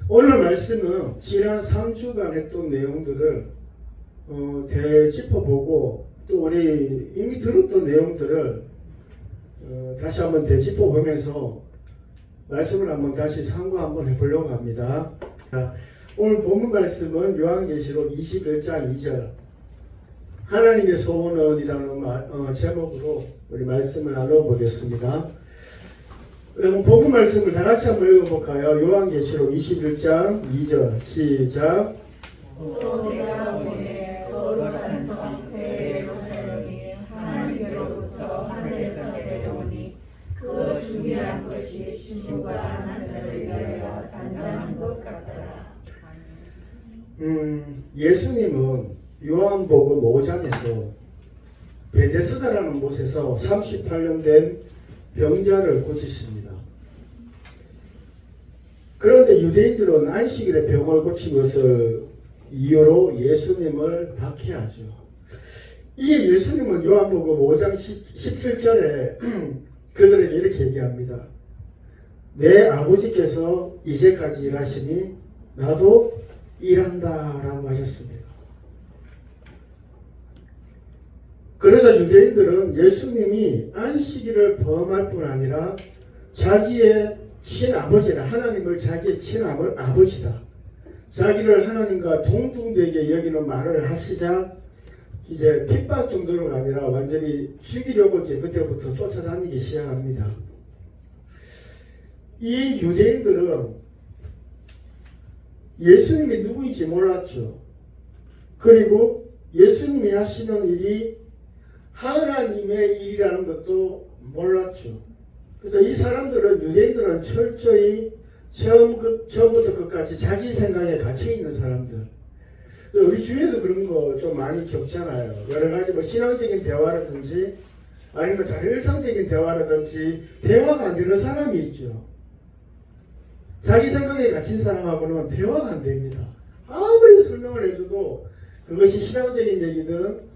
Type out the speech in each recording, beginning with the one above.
오늘 말씀은 지난 3주간 했던 내용들을 되짚어보고 또 우리 이미 들었던 내용들을 다시 한번 되짚어보면서 말씀을 한번 다시 참고 한번 해보려고 합니다. 자, 오늘 본문 말씀은 요한계시록 21장 2절 하나님의 소원은 이라는 제목으로 우리 말씀을 나눠보겠습니다. 여러분 본문 말씀을 다 같이 한번 읽어볼까요? 요한계시록 21장 2절 시작. 또 내가 보내 거룩한 성 새 예루살렘이 하나님으로부터 하늘에서 내려오니 그 준비한 것이 신부가 하나님을 위하여 단장한 것 같더라. 예수님은 요한복음 5장에서 베데스다라는 곳에서 38년 된 병자를 고치십니다. 그런데 유대인들은 안식일에 병을 고친 것을 이유로 예수님을 박해하죠. 이 예수님은 요한복음 5장 17절에 그들에게 이렇게 얘기합니다. 내 아버지께서 이제까지 일하시니 나도 일한다 라고 하셨습니다. 그러자 유대인들은 예수님이 안식일을 범할 뿐 아니라 자기의 친아버지라 하나님을 자기의 친아버지다. 자기를 하나님과 동등되게 여기는 말을 하시자 이제 핍박 정도가 아니라 완전히 죽이려고 이제 그때부터 쫓아다니기 시작합니다. 이 유대인들은 예수님이 누구인지 몰랐죠. 그리고 예수님이 하시는 일이 하나님의 일이라는 것도 몰랐죠. 그래서 이 사람들은 유대인들은 철저히 처음부터 끝까지 자기 생각에 갇혀있는 사람들. 우리 주위에도 그런 거 좀 많이 겪잖아요. 여러 가지 뭐 신앙적인 대화라든지 아니면 다른 일상적인 대화라든지 대화가 안 되는 사람이 있죠. 자기 생각에 갇힌 사람하고는 대화가 안 됩니다. 아무리 설명을 해줘도 그것이 신앙적인 얘기든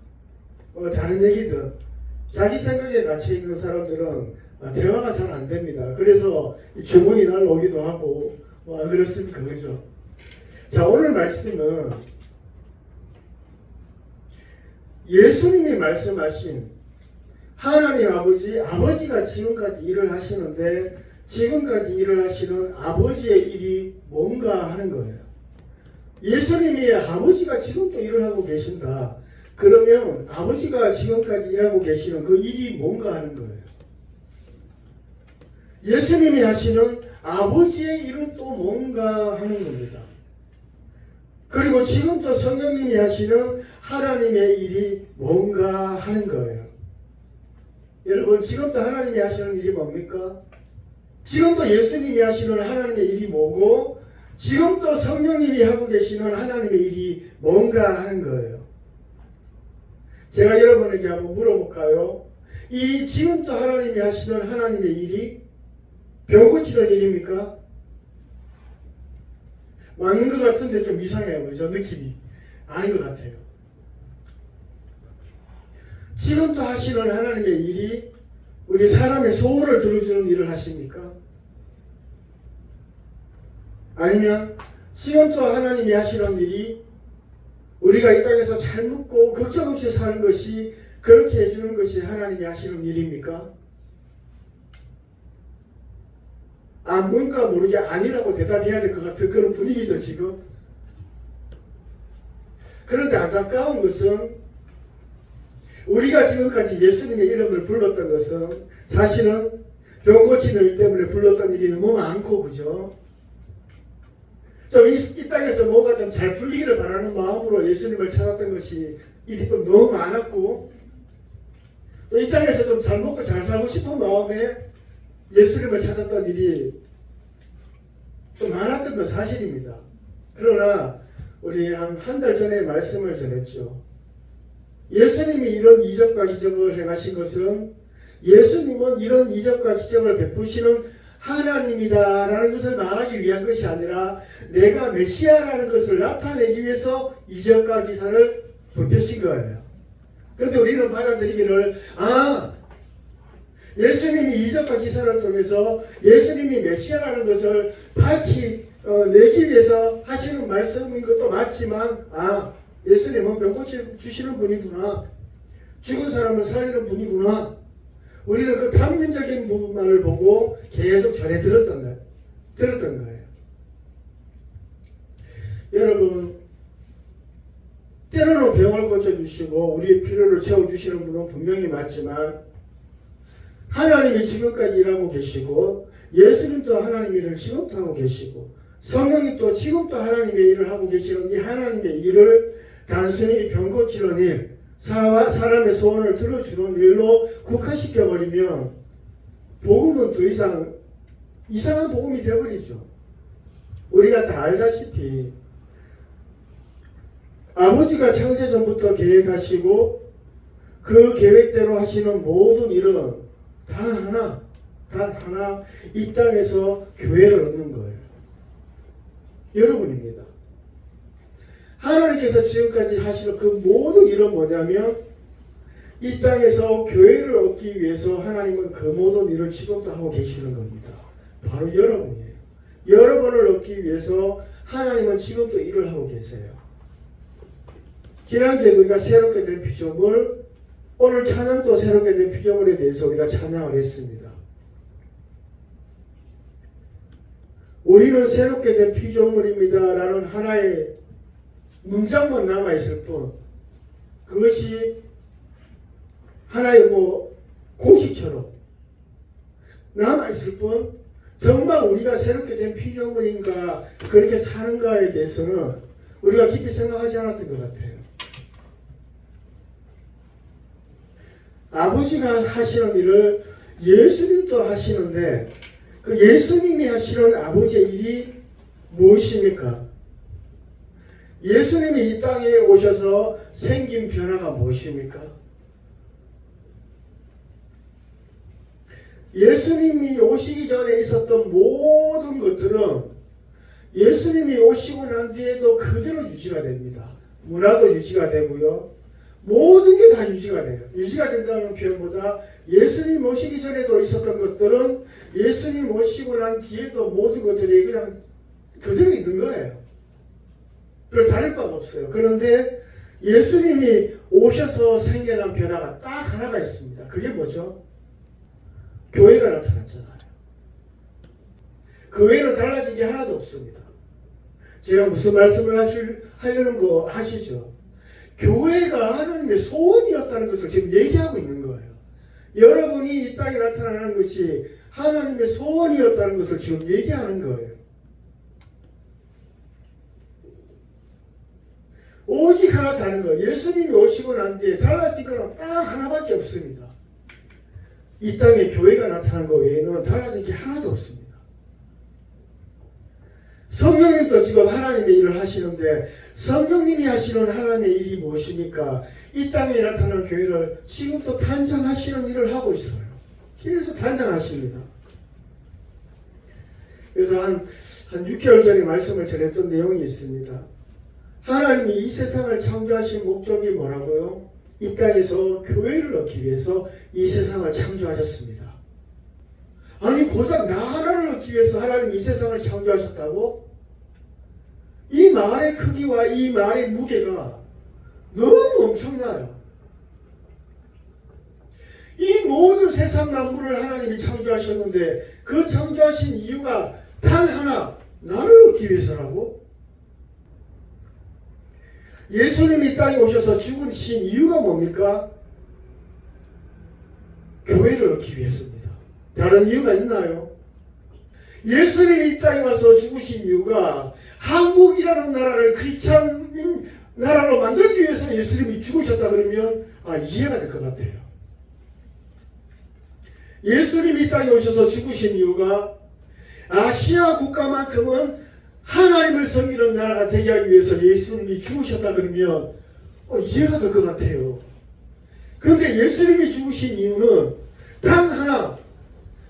다른 얘기든 자기 생각에 갇혀있는 사람들은 대화가 잘 안 됩니다. 그래서 주문이 날오기도 하고 그렇습니까? 그죠? 자, 오늘 말씀은 예수님이 말씀하신 하나님 아버지가 지금까지 일을 하시는데 지금까지 일을 하시는 아버지의 일이 뭔가 하는 거예요. 예수님이 아버지가 지금도 일을 하고 계신다. 그러면 아버지가 지금까지 일하고 계시는 그 일이 뭔가 하는 거예요. 예수님이 하시는 아버지의 일은 또 뭔가 하는 겁니다. 그리고 지금도 성령님이 하시는 하나님의 일이 뭔가 하는 거예요. 여러분 지금도 하나님이 하시는 일이 뭡니까? 지금도 예수님이 하시는 하나님의 일이 뭐고 지금도 성령님이 하고 계시는 하나님의 일이 뭔가 하는 거예요. 제가 여러분에게 한번 물어볼까요? 이 지금도 하나님이 하시는 하나님의 일이 병 고치는 일입니까? 맞는 것 같은데 좀 이상해요. 그죠? 느낌이. 아닌 것 같아요. 지금도 하시는 하나님의 일이 우리 사람의 소원을 들어주는 일을 하십니까? 아니면 지금도 하나님이 하시는 일이 우리가 이 땅에서 잘 먹고 걱정 없이 사는 것이 그렇게 해주는 것이 하나님이 하시는 일입니까? 뭔가 모르게 아니라고 대답해야 될 것 같은 그런 분위기죠 지금. 그런데 안타까운 것은 우리가 지금까지 예수님의 이름을 불렀던 것은 사실은 병 고치는 일 때문에 불렀던 일이 너무 많고 그죠? 좀 이 땅에서 뭐가 좀 잘 풀리기를 바라는 마음으로 예수님을 찾았던 것이 일이 좀 너무 많았고 또 이 땅에서 좀 잘 먹고 잘 살고 싶은 마음에 예수님을 찾았던 일이 또 많았던 건 사실입니다. 그러나 우리 한 달 전에 말씀을 전했죠. 예수님이 이런 이적과 기적을 행하신 것은 예수님은 이런 이적과 기적을 베푸시는 하나님이다라는 것을 말하기 위한 것이 아니라 내가 메시아라는 것을 나타내기 위해서 이적과 기사를 베푸신 거예요. 그런데 우리는 받아들이기를 예수님이 이적과 기사를 통해서 예수님이 메시아라는 것을 내기 위해서 하시는 말씀인 것도 맞지만 예수님은 병 고쳐 주시는 분이구나. 죽은 사람을 살리는 분이구나. 우리는 그 단면적인 부분만을 보고 계속 전해 들었던 거예요. 여러분, 때로는 병을 고쳐주시고 우리의 필요를 채워주시는 분은 분명히 맞지만 하나님이 지금까지 일하고 계시고 예수님도 하나님의 일을 지금도 하고 계시고 성령님도 지금도 하나님의 일을 하고 계시는 이 하나님의 일을 단순히 병 고치는 일, 사람의 소원을 들어주는 일로 국한시켜버리면 복음은 더 이상 이상한 복음이 되어버리죠. 우리가 다 알다시피 아버지가 창세전부터 계획하시고 그 계획대로 하시는 모든 일은 단 하나 이 땅에서 교회를 얻는 거예요. 여러분입니다. 하나님께서 지금까지 하시는 그 모든 일은 뭐냐면 이 땅에서 교회를 얻기 위해서 하나님은 그 모든 일을 지금도 하고 계시는 겁니다. 바로 여러분이에요. 여러분을 얻기 위해서 하나님은 지금도 일을 하고 계세요. 지난주에 우리가 새롭게 된 피조물, 오늘 찬양도 새롭게 된 피조물에 대해서 우리가 찬양을 했습니다. 우리는 새롭게 된 피조물입니다 라는 하나의 문장만 남아있을 뿐 그것이 하나의 공식처럼 남아있을 뿐 정말 우리가 새롭게 된 피조물인가 그렇게 사는가에 대해서는 우리가 깊이 생각하지 않았던 것 같아요. 아버지가 하시는 일을 예수님도 하시는데 그 예수님이 하시는 아버지의 일이 무엇입니까? 예수님이 이 땅에 오셔서 생긴 변화가 무엇입니까? 예수님이 오시기 전에 있었던 모든 것들은 예수님이 오시고 난 뒤에도 그대로 유지가 됩니다. 문화도 유지가 되고요. 모든 게 다 유지가 돼요. 유지가 된다는 표현보다 예수님 오시기 전에도 있었던 것들은 예수님 오시고 난 뒤에도 모든 것들이 그냥 그대로 있는 거예요. 별 다를 바가 없어요. 그런데 예수님이 오셔서 생겨난 변화가 딱 하나가 있습니다. 그게 뭐죠? 교회가 나타났잖아요. 그 외에는 달라진 게 하나도 없습니다. 제가 무슨 말씀을 하려는 거 아시죠? 교회가 하나님의 소원이었다는 것을 지금 얘기하고 있는 거예요. 여러분이 이 땅에 나타나는 것이 하나님의 소원이었다는 것을 지금 얘기하는 거예요. 오직 하나 다른 거. 예수님이 오시고 난 뒤에 달라진 건 딱 하나밖에 없습니다. 이 땅에 교회가 나타난 것 외에는 달라진 게 하나도 없습니다. 성령님도 지금 하나님의 일을 하시는데 성령님이 하시는 하나님의 일이 무엇입니까? 이 땅에 나타난 교회를 지금도 탄생하시는 일을 하고 있어요. 계속 탄생하십니다. 그래서 한 6개월 전에 말씀을 전했던 내용이 있습니다. 하나님이 이 세상을 창조하신 목적이 뭐라고요? 이 땅에서 교회를 얻기 위해서 이 세상을 창조하셨습니다. 아니 고작 나 하나를 얻기 위해서 하나님이 이 세상을 창조하셨다고? 이 말의 크기와 이 말의 무게가 너무 엄청나요. 이 모든 세상 만물을 하나님이 창조하셨는데 그 창조하신 이유가 단 하나, 나를 얻기 위해서라고? 예수님이 이 땅에 오셔서 죽으신 이유가 뭡니까? 교회를 얻기 위해서입니다. 다른 이유가 있나요? 예수님이 이 땅에 와서 죽으신 이유가 한국이라는 나라를 크리스찬인 나라로 만들기 위해서 예수님이 죽으셨다 그러면 이해가 될 것 같아요. 예수님이 이 땅에 오셔서 죽으신 이유가 아시아 국가만큼은 하나님을 섬기는 나라가 되게 하기 위해서 예수님이 죽으셨다 그러면 이해가 될 것 같아요. 그런데 예수님이 죽으신 이유는 단 하나,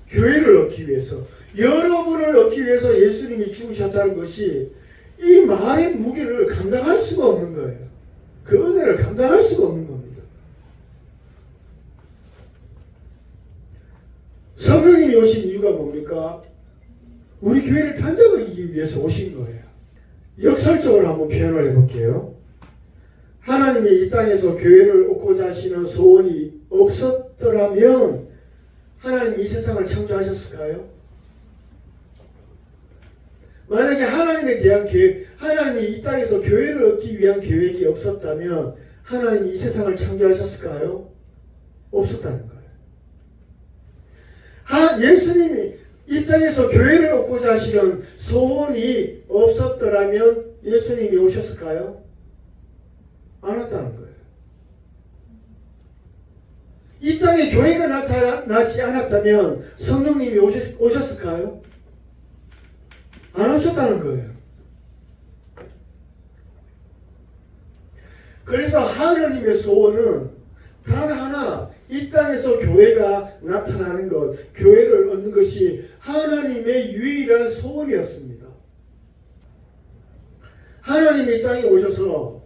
교회를 얻기 위해서, 여러분을 얻기 위해서 예수님이 죽으셨다는 것이 이 말의 무게를 감당할 수가 없는 거예요. 그 은혜를 감당할 수가 없는 겁니다. 성령님이 오신 이유가 뭡니까? 우리 교회를 단장하기 위해서 오신 거예요. 역설적으로 한번 표현을 해볼게요. 하나님이 이 땅에서 교회를 얻고자 하시는 소원이 없었더라면 하나님이 이 세상을 창조하셨을까요? 만약에 하나님에 대한 하나님이 이 땅에서 교회를 얻기 위한 계획이 없었다면 하나님이 이 세상을 창조하셨을까요? 없었다는 거예요. 예수님이 이 땅에서 교회를 얻고자 하시는 소원이 없었더라면 예수님이 오셨을까요? 안 왔다는 거예요. 이 땅에 교회가 나타나지 않았다면 성령님이 오셨을까요? 안 오셨다는 거예요. 그래서 하나님의 소원은 단 하나, 이 땅에서 교회가 나타나는 것, 교회를 얻는 것이 하나님의 유일한 소원이었습니다. 하나님이 이 땅에 오셔서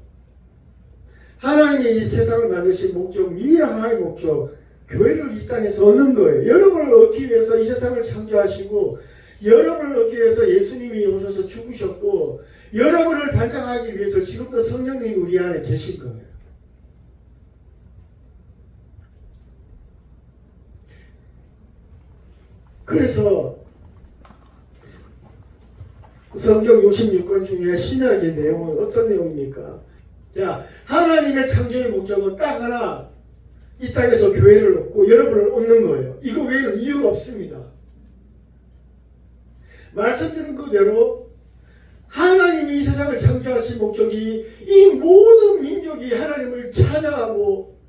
하나님이 이 세상을 만드신 목적, 유일한 하나님의 목적, 교회를 이 땅에서 얻는 거예요. 여러분을 얻기 위해서 이 세상을 창조하시고 여러분을 얻기 위해서 예수님이 오셔서 죽으셨고 여러분을 단장하기 위해서 지금도 성령님이 우리 안에 계신 거예요. 그래서 성경 66권 중에 신약의 내용은 어떤 내용입니까? 자, 하나님의 창조의 목적은 딱 하나, 이 땅에서 교회를 얻고 여러분을 얻는 거예요. 이거 외에는 이유가 없습니다. 말씀드린 그대로 하나님이 이 세상을 창조하신 목적이 이 모든 민족이 하나님을 찬양하고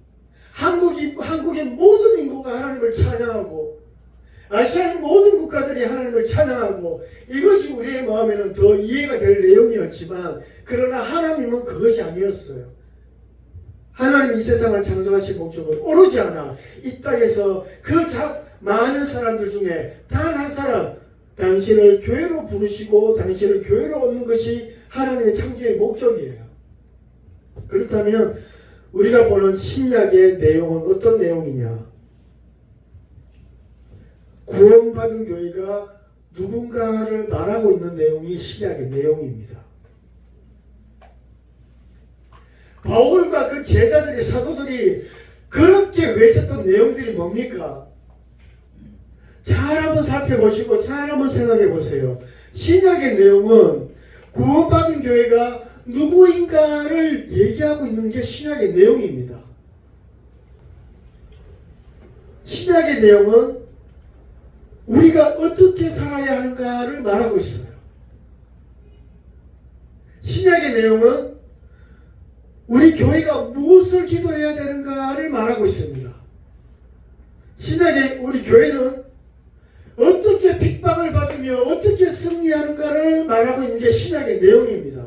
한국의 모든 인구가 하나님을 찬양하고 아시아의 모든 국가들이 하나님을 찬양하고 이것이 우리의 마음에는 더 이해가 될 내용이었지만 그러나 하나님은 그것이 아니었어요. 하나님이 이 세상을 창조하신 목적은 오로지 하나, 이 땅에서 그 많은 사람들 중에 단 한 사람, 당신을 교회로 부르시고 당신을 교회로 얻는 것이 하나님의 창조의 목적이에요. 그렇다면 우리가 보는 신약의 내용은 어떤 내용이냐? 구원받은 교회가 누군가를 말하고 있는 내용이 신약의 내용입니다. 바울과 그 제자들이 사도들이 그렇게 외쳤던 내용들이 뭡니까? 잘 한번 살펴보시고 잘 한번 생각해 보세요. 신약의 내용은 구원받은 교회가 누구인가를 얘기하고 있는 게 신약의 내용입니다. 신약의 내용은 우리가 어떻게 살아야 하는가를 말하고 있어요. 신약의 내용은 우리 교회가 무엇을 기도해야 되는가를 말하고 있습니다. 신약의 우리 교회는 어떻게 핍박을 받으며 어떻게 승리하는가를 말하고 있는 게 신약의 내용입니다.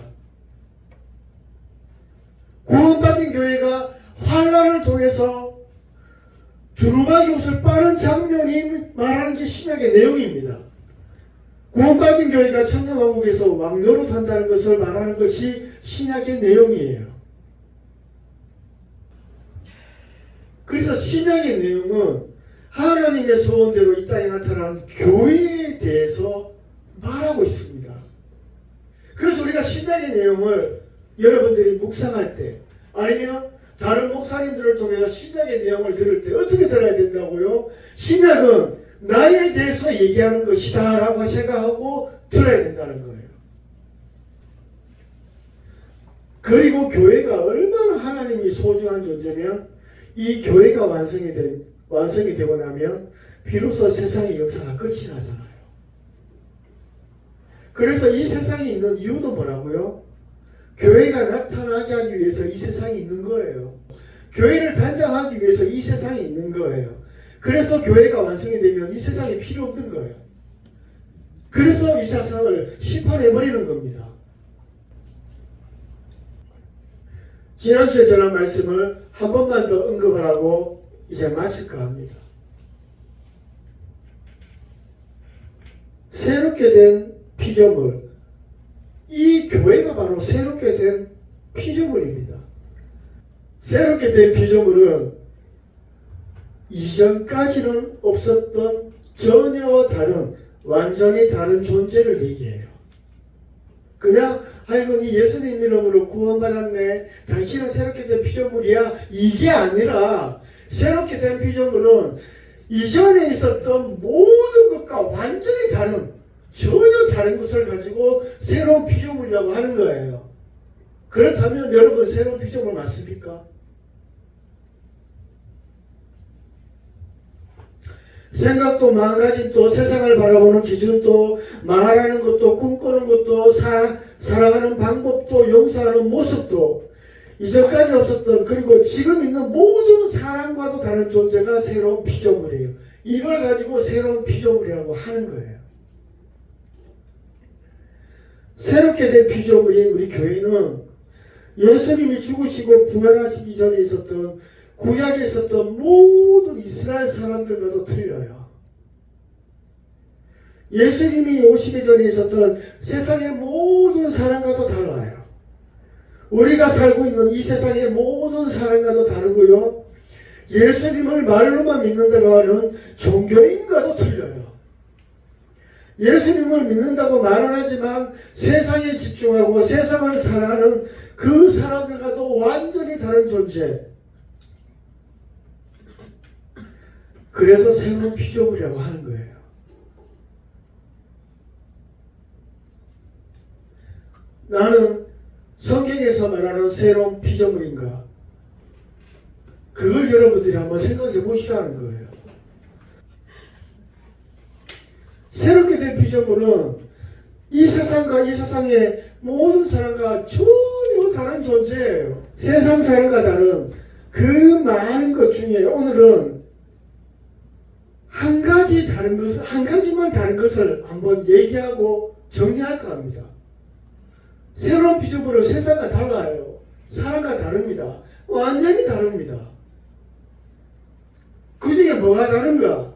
구원받은 교회가 환난을 통해서 두루마기 옷을 빠른 장면이 말하는 게 신약의 내용입니다. 구원받은 교회가 천년왕국에서 왕노릇 한다는 것을 말하는 것이 신약의 내용이에요. 그래서 신약의 내용은 하나님의 소원대로 이 땅에 나타난 교회에 대해서 말하고 있습니다. 그래서 우리가 신약의 내용을 여러분들이 묵상할 때 아니면 다른 목사님들을 통해서 신약의 내용을 들을 때 어떻게 들어야 된다고요? 신약은 나에 대해서 얘기하는 것이다 라고 생각하고 들어야 된다는 거예요. 그리고 교회가 얼마나 하나님이 소중한 존재면 이 교회가 완성이 되고 나면 비로소 세상의 역사가 끝이 나잖아요. 그래서 이 세상에 있는 이유도 뭐라고요? 교회가 나타나게 하기 위해서 이 세상이 있는 거예요. 교회를 단장하기 위해서 이 세상이 있는 거예요. 그래서 교회가 완성이 되면 이 세상이 필요 없는 거예요. 그래서 이 세상을 심판해버리는 겁니다. 지난주에 전한 말씀을 한 번만 더 언급을 하고 이제 마칠까 합니다. 새롭게 된 피조물, 이 교회가 바로 새롭게 된 피조물입니다. 새롭게 된 피조물은 이전까지는 없었던 전혀 다른 완전히 다른 존재를 얘기해요. 그냥 아이고 네 예수님 이름으로 구원받았네, 당신은 새롭게 된 피조물이야, 이게 아니라 새롭게 된 피조물은 이전에 있었던 모든 것과 완전히 다른, 전혀 다른 것을 가지고 새로운 피조물이라고 하는 거예요. 그렇다면 여러분 새로운 피조물 맞습니까? 생각도 마음가짐도 세상을 바라보는 기준도 말하는 것도 꿈꾸는 것도 살아가는 방법도 용서하는 모습도 이전까지 없었던, 그리고 지금 있는 모든 사람과도 다른 존재가 새로운 피조물이에요. 이걸 가지고 새로운 피조물이라고 하는 거예요. 새롭게 된 피조물인 우리 교회는 예수님이 죽으시고 부활하시기 전에 있었던, 구약에 있었던 모든 이스라엘 사람들과도 틀려요. 예수님이 오시기 전에 있었던 세상의 모든 사람과도 달라요. 우리가 살고 있는 이 세상의 모든 사람과도 다르고요. 예수님을 말로만 믿는다고 하는 종교인과도 틀려요. 예수님을 믿는다고 말은 하지만 세상에 집중하고 세상을 사랑하는 그 사람들과도 완전히 다른 존재. 그래서 새로운 피조물이라고 하는 거예요. 나는 성경에서 말하는 새로운 피조물인가? 그걸 여러분들이 한번 생각해 보시라는 거예요. 새롭게 된 피조물은 이 세상과 이 세상의 모든 사람과 전혀 다른 존재예요. 세상 사람과 다른 그 많은 것 중에 오늘은 한 가지 다른 것을, 한 가지만 다른 것을 한번 얘기하고 정리할까 합니다. 새로운 피조물은 세상과 달라요. 사람과 다릅니다. 완전히 다릅니다. 그 중에 뭐가 다른가?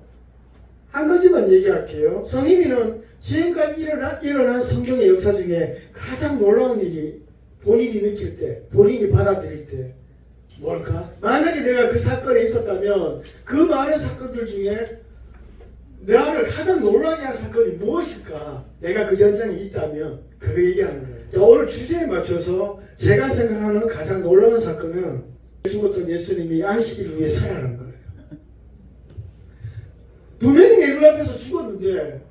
한 가지만 얘기할게요. 성희민은 지금까지 일어난 성경의 역사 중에 가장 놀라운 일이 본인이 느낄 때, 본인이 받아들일 때 뭘까? 만약에 내가 그 사건에 있었다면 그 많은 사건들 중에 나를 가장 놀라게 한 사건이 무엇일까? 내가 그 현장에 있다면 그거 얘기하는 거예요. 자, 오늘 주제에 맞춰서 제가 생각하는 가장 놀라운 사건은 죽었던 예수님이 안식일 후에 살아난 거예요. 분명히 내 눈앞에서 죽었는데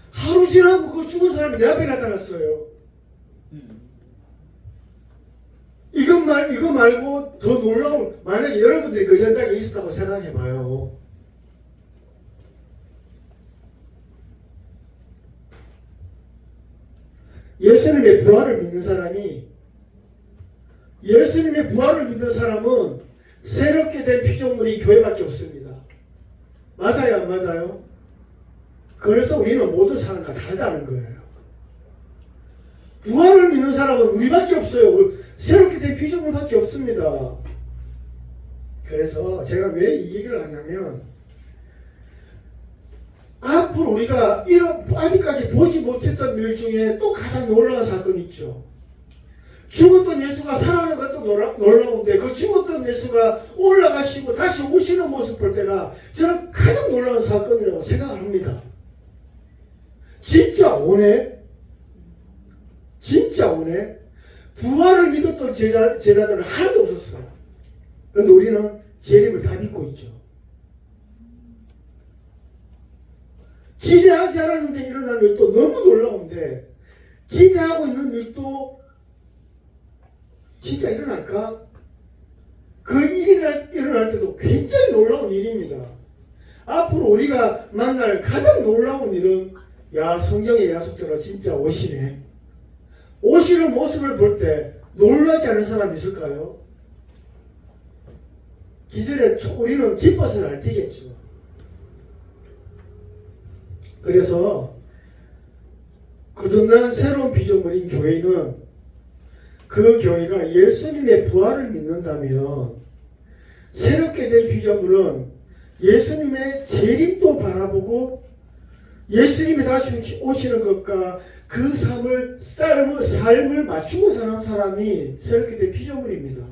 하루 지나고 그 죽은 사람이 내 앞에 나타났어요. 이거 말고 더 놀라운, 만약에 여러분들이 그 현장에 있었다고 생각해봐요. 예수님의 부활을 믿는 사람은 새롭게 된 피조물이 교회밖에 없습니다. 맞아요, 안 맞아요? 그래서 우리는 모든 사람과 다르다는 거예요. 부활을 믿는 사람은 우리밖에 없어요. 새롭게 된 피조물밖에 없습니다. 그래서 제가 왜 이 얘기를 하냐면, 앞으로 우리가 아직까지 보지 못했던 일 중에 또 가장 놀라운 사건이 있죠. 죽었던 예수가 살아나는 것도 놀라운데, 그 죽었던 예수가 올라가시고 다시 오시는 모습 볼 때가 저는 가장 놀라운 사건이라고 생각을 합니다. 진짜 오네? 진짜 오네? 부활을 믿었던 제자들은 하나도 없었어요. 그런데 우리는 재림을 다 믿고 있죠. 기대하지 않았는데 일어난 일도 너무 놀라운데, 기대하고 있는 일도 진짜 일어날까? 그 일이 일어날 때도 굉장히 놀라운 일입니다. 앞으로 우리가 만날 가장 놀라운 일은, 야, 성경의 약속대로 진짜 오시네. 오시는 모습을 볼 때 놀라지 않는 사람 있을까요? 기절에 우리는 기뻐서 날뛰겠죠. 그래서 거듭난 새로운 피조물인 교회는, 그 교회가 예수님의 부활을 믿는다면, 새롭게 된 피조물은 예수님의 재림도 바라보고 예수님이 다시 오시는 것과 그 삶을 맞추고 사는 사람이 새롭게 된 피조물입니다.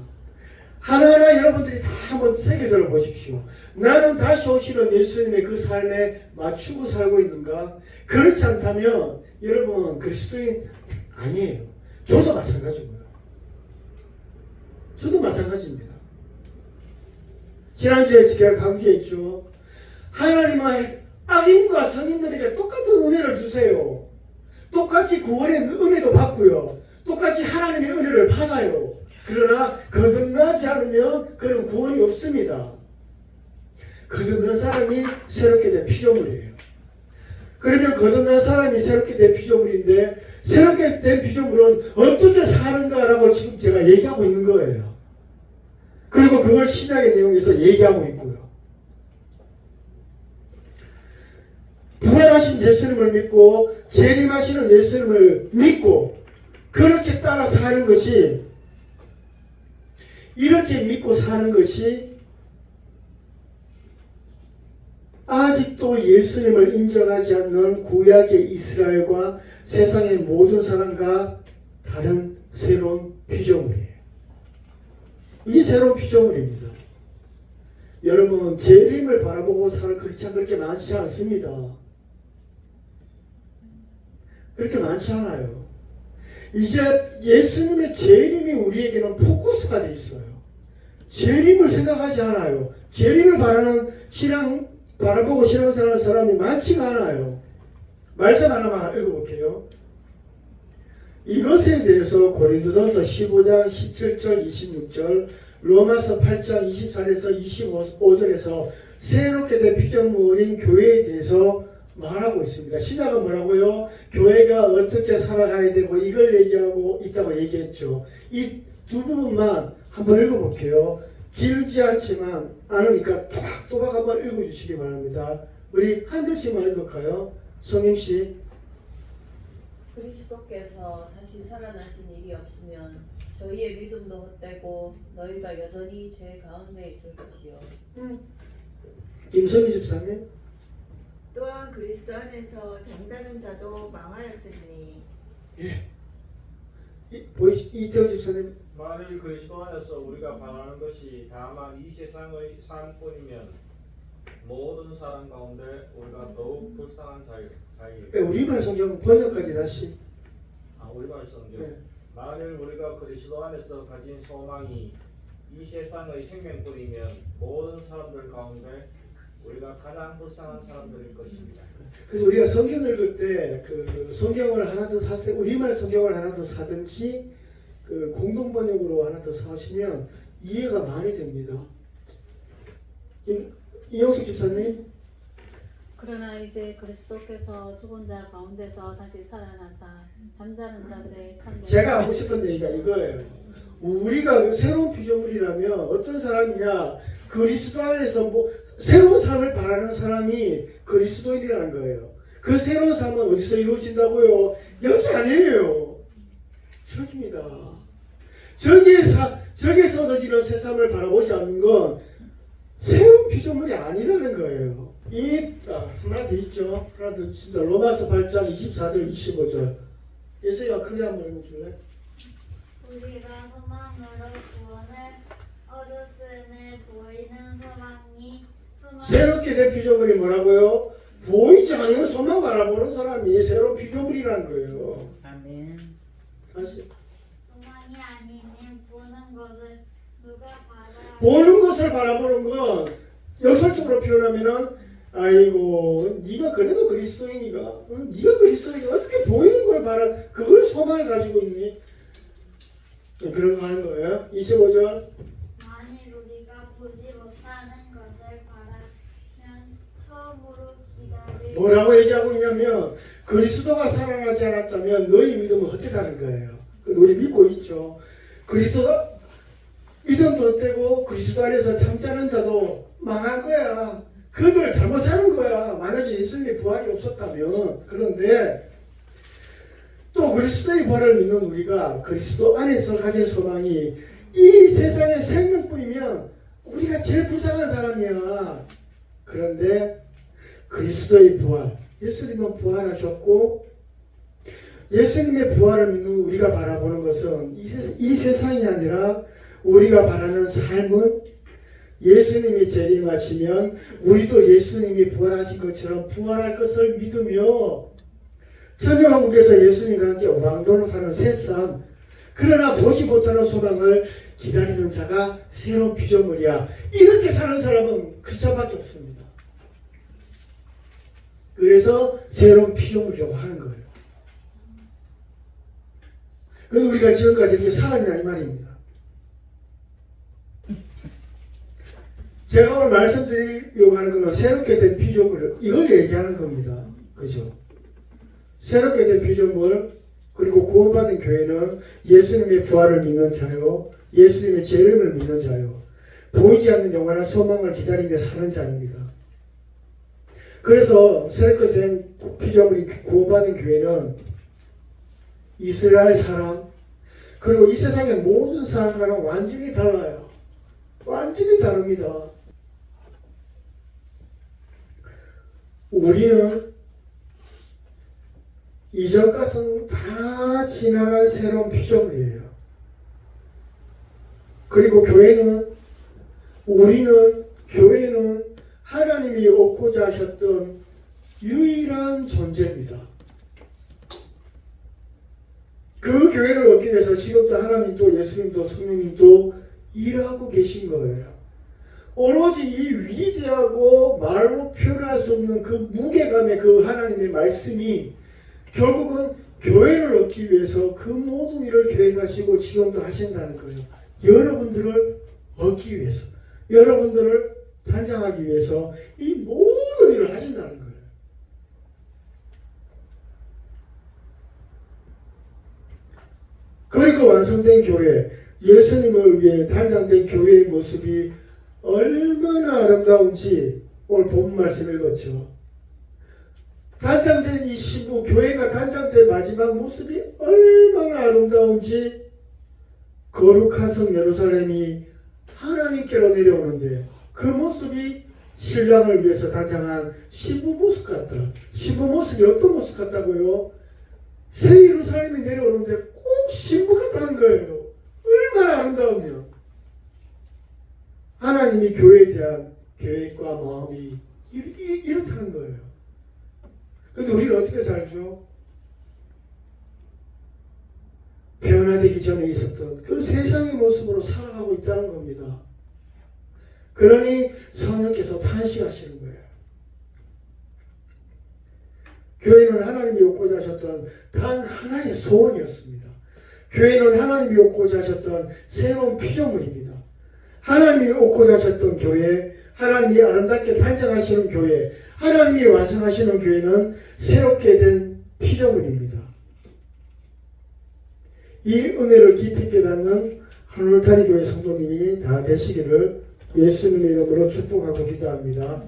하나하나 여러분들이 다 한번 새겨 들어보십시오. 나는 다시 오시는 예수님의 그 삶에 맞추고 살고 있는가? 그렇지 않다면 여러분 그리스도인 아니에요. 저도 마찬가지고요. 저도 마찬가지입니다. 지난주에 제가 강조했죠. 하나님은 악인과 성인들에게 똑같은 은혜를 주세요. 똑같이 구원의 은혜도 받고요. 똑같이 하나님의 은혜를 받아요. 그러나 거듭나지 않으면 그런 구원이 없습니다. 거듭난 사람이 새롭게 된 피조물이에요. 그러면 거듭난 사람이 새롭게 된 피조물인데 새롭게 된 피조물은 어떻게 사는가라고 지금 제가 얘기하고 있는 거예요. 그리고 그걸 신약의 내용에서 얘기하고 있고요. 부활하신 예수님을 믿고 재림하시는 예수님을 믿고 그렇게 따라 사는 것이 이렇게 믿고 사는 것이 아직도 예수님을 인정하지 않는 구약의 이스라엘과 세상의 모든 사람과 다른 새로운 피조물이에요. 이게 새로운 피조물입니다. 여러분 재림을 바라보고 사는 크리스찬 그렇게 많지 않습니다. 그렇게 많지 않아요. 이제 예수님의 재림이 우리에게는 포커스가 돼 있어요. 재림을 생각하지 않아요. 재림을 바라보고 신앙생활하는 사람이 많지가 않아요. 말씀 하나만 읽어볼게요. 이것에 대해서 고린도전서 15장 17절 26절 로마서 8장 24절에서 25절에서 새롭게 된 피조물인 교회에 대해서 말하고 있습니다. 신약은 뭐라고요? 교회가 어떻게 살아가야 되고 이걸 얘기하고 있다고 얘기했죠. 이 두 부분만 한번 읽어볼게요. 길지 않지만 않으니까 또박또박 한번 읽어주시기 바랍니다. 우리 한 글씩만 읽을까요? 성임씨. 그리스도께서 다시 살아나신 일이 없으면 저희의 믿음도 헛되고 너희가 여전히 죄 가운데 있을 것이요. 김선희 집사님. 또한 그리스도 안에서 잠자는 자도 망하였으니 이태원 집사님. 만일 그리스도 안에서 우리가 바라는 것이 다만 이 세상의 삶뿐이면 모든 사람 가운데 우리가 더욱 불쌍한 자이에요. 우리말 성경 번역까지 다시. 우리말 성경. 네. 만일 우리가 그리스도 안에서 가진 소망이 이 세상의 생명뿐이면 모든 사람들 가운데 우리가 가장 불쌍한 사람들일 것입니다. 그래서 우리가 성경 읽을 때 그 성경을 하나 더 사세요. 우리말 성경을 하나 더 사든지 그 공동 번역으로 하나 더 사시면 이해가 많이 됩니다. 이영숙 집사님. 그러나 이제 그리스도께서 죽은 자 가운데서 다시 살아나사 잠자는 자들의 참된 제가 하고 싶은 얘기가 이거예요. 우리가 새로운 피조물이라면 어떤 사람이냐? 그리스도 안에서 뭐 새로운 삶을 바라는 사람이 그리스도인이라는 거예요. 그 새로운 삶은 어디서 이루어진다고요? 여기 아니에요. 저기입니다. 저기에서 얻어지는 새 삶을 바라보지 않는 건 새로운 피조물이 아니라는 거예요. 하나 더 있죠. 하나 더 있습니다. 로마서 8장 24절 25절. 예수야 크게 한번 읽어줄래? 우리가 소망으로 구원을 얻었음에 보이는 소망이 새롭게 된 피조물이 뭐라고요? 보이지 않는 소망 바라보는 사람이 새로운 피조물이라는 거예요. 아멘. 다시. 소망이 아닌 보는 것을 누가 받아 보는 것을 바라보는 건 역설적으로 표현하면은 아이고 네가 그래도 그리스도인이가 네가 그리스도인이가 어떻게 보이는 걸 그걸 소망을 가지고 있니? 그런 거 하는 거예요. 25절. 만일 우리가 보지 못하는 것을 바라면 처음으로 기다릴 뭐라고 얘기하고 있냐면 그리스도가 살아나지 않았다면 너희 믿음은 헛되다는 거예요. 우리 믿고 있죠. 그리스도가 믿음도 떼고 그리스도 안에서 잠자는 자도 망한 거야. 그들 잘못 사는 거야. 만약에 예수님의 부활이 없었다면. 그런데 또 그리스도의 부활을 믿는 우리가 그리스도 안에서 가진 소망이 이 세상의 생명뿐이면 우리가 제일 불쌍한 사람이야. 그런데 그리스도의 부활, 예수님은 부활하셨고 예수님의 부활을 믿는 우리가 바라보는 것은 이 세상이 아니라 우리가 바라는 삶은 예수님이 재림하시면 우리도 예수님이 부활하신 것처럼 부활할 것을 믿으며 천년왕국에서 예수님과 함께 오방도로 사는 새삼, 그러나 보지 못하는 소망을 기다리는 자가 새로운 피조물이야. 이렇게 사는 사람은 그자밖에 없습니다. 그래서 새로운 피조물이라고 하는 거예요. 그래서 우리가 지금까지 이렇게 살았냐 이 말입니다. 제가 오늘 말씀드리려고 하는 것은 새롭게 된 피조물, 이걸 얘기하는 겁니다. 그죠? 새롭게 된 피조물, 그리고 구원받은 교회는 예수님의 부활을 믿는 자요, 예수님의 재림을 믿는 자요, 보이지 않는 영원한 소망을 기다리며 사는 자입니다. 그래서 새롭게 된 피조물이 구원받은 교회는 이스라엘 사람, 그리고 이 세상의 모든 사람과는 완전히 달라요. 완전히 다릅니다. 우리는 이전 것은 다 지나간 새로운 피조물이에요. 그리고 교회는 하나님이 얻고자 하셨던 유일한 존재입니다. 그 교회를 얻기 위해서 지금도 하나님도 예수님도 성령님도 일하고 계신 거예요. 오로지 이 위대하고 말로 표현할 수 없는 그 무게감의 그 하나님의 말씀이 결국은 교회를 얻기 위해서 그 모든 일을 계획하시고 지금도 하신다는 거예요. 여러분들을 얻기 위해서, 여러분들을 단장하기 위해서 이 모든 일을 하신다는 거예요. 그리고 완성된 교회, 예수님을 위해 단장된 교회의 모습이 얼마나 아름다운지 오늘 본문 말씀 읽었죠. 단장된 이 신부, 교회가 단장된 마지막 모습이 얼마나 아름다운지 거룩한 성 예루살렘이 하나님께로 내려오는데 그 모습이 신랑을 위해서 단장한 신부 모습 같다. 신부 모습이 어떤 모습 같다고요? 새 예루살렘이 내려오는데 꼭 신부 같다는 거예요. 얼마나 아름다우면 하나님이 교회에 대한 계획과 마음이 이렇다는 거예요. 근데 우리는 어떻게 살죠? 변화되기 전에 있었던 그 세상의 모습으로 살아가고 있다는 겁니다. 그러니 성령께서 탄식하시는 거예요. 교회는 하나님이 얻고자 하셨던 단 하나의 소원이었습니다. 교회는 하나님이 얻고자 하셨던 새로운 피조물입니다. 하나님이 얻고자 하셨던 교회, 하나님이 아름답게 단장하시는 교회, 하나님이 완성하시는 교회는 새롭게 된 피조물입니다. 이 은혜를 깊이 깨닫는 하늘타리 교회 성도님이 다 되시기를 예수님의 이름으로 축복하고 기도합니다.